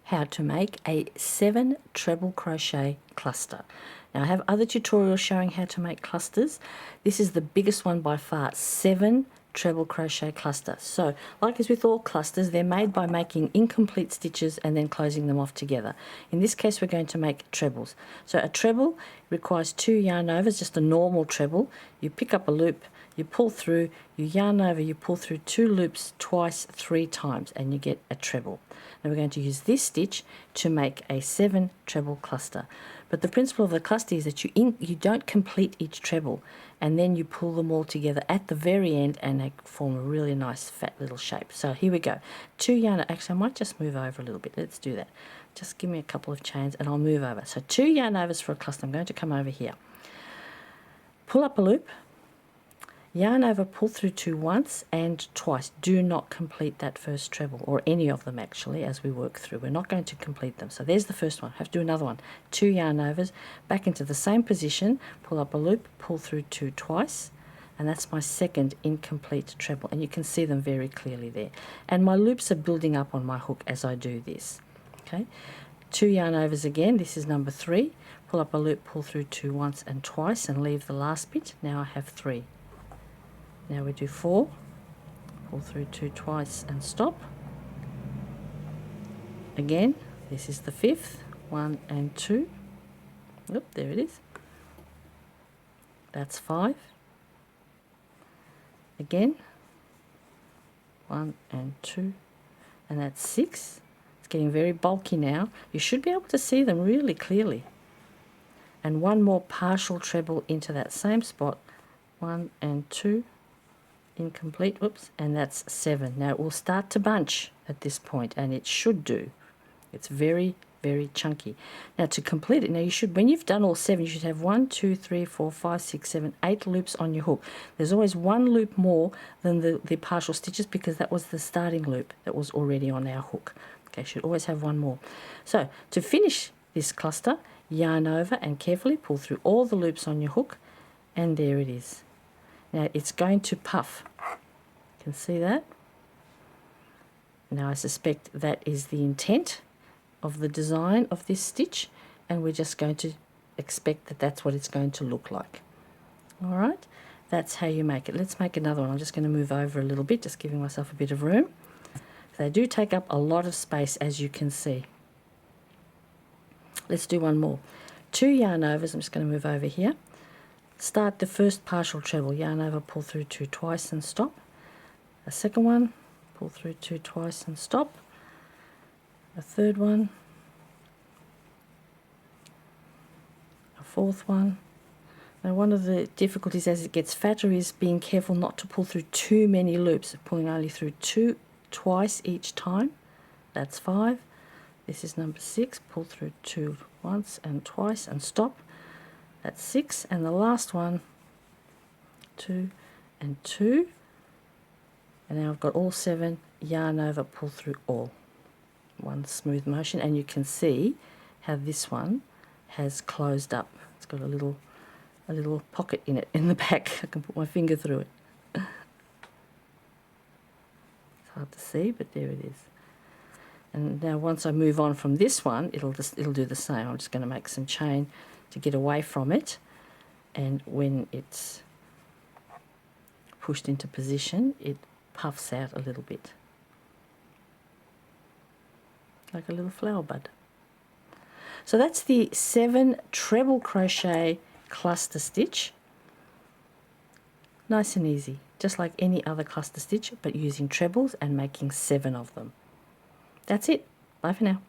how to make a 7 treble crochet cluster. Now I have other tutorials showing how to make clusters. This is the biggest one by far, 7 treble crochet cluster. So like as with all clusters, they're made by making incomplete stitches and then closing them off together. In this case we're going to make trebles. So a treble requires 2 yarn overs, just a normal treble. You pick up a loop, you pull through, you yarn over, you pull through 2 loops twice 3 times and you get a treble. Now we're going to use this stitch to make a 7 treble cluster. But the principle of the cluster is that you don't complete each treble and then you pull them all together at the very end and they form a really nice fat little shape. So here we go. 2 yarn, actually I might just move over a little bit. Let's do that. Just give me a couple of chains and I'll move over. So 2 yarn overs for a cluster. I'm going to come over here. Pull up a loop. Yarn over, pull through 2 once and twice. Do not complete that first treble, or any of them actually, as we work through. We're not going to complete them. So there's the first one. Have to do another one. 2 yarn overs, back into the same position, pull up a loop, pull through 2 twice, and that's my second incomplete treble. And you can see them very clearly there. And my loops are building up on my hook as I do this. Okay, 2 yarn overs again. This is number 3. Pull up a loop, pull through 2 once and twice, and leave the last bit. Now I have 3. Now we do 4, pull through 2 twice and stop. Again, this is the 5th, 1 and 2. Oop, there it is. That's 5. Again, 1 and 2, and that's 6. It's getting very bulky now. You should be able to see them really clearly. And one more partial treble into that same spot, 1 and 2. Incomplete, whoops, and that's 7. Now it will start to bunch at this point, and it should do. It's very, very chunky. Now to complete it, now you should, when you've done all 7, you should have 1, 2, 3, 4, 5, 6, 7, 8 loops on your hook. There's always 1 loop more than the partial stitches because that was the starting loop that was already on our hook. Okay, should always have 1 more. So to finish this cluster, yarn over and carefully pull through all the loops on your hook, and there it is. Now it's going to puff. You can see that. Now I suspect that is the intent of the design of this stitch, and we're just going to expect that that's what it's going to look like. Alright, that's how you make it. Let's make another one. I'm just going to move over a little bit, just giving myself a bit of room. They do take up a lot of space, as you can see. Let's do one more. 2 yarn overs. I'm just going to move over here. Start the first partial treble, yarn over, pull through 2 twice and stop. A second one, pull through 2 twice and stop. A third one. A fourth one. Now one of the difficulties as it gets fatter is being careful not to pull through too many loops, pulling only through 2 twice each time. That's 5. This is number 6, pull through 2 once and twice and stop. That's 6, and the last one, 2 and 2, and now I've got all 7, yarn over, pull through all. One smooth motion, and you can see how this one has closed up. It's got a little pocket in it in the back. I can put my finger through it. It's hard to see, but there it is. And now once I move on from this one, it'll do the same. I'm just going to make some chain to get away from it, and when it's pushed into position it puffs out a little bit like a little flower bud. So that's the 7 treble crochet cluster stitch. Nice and easy, just like any other cluster stitch, but using trebles and making 7 of them. That's it. Bye for now.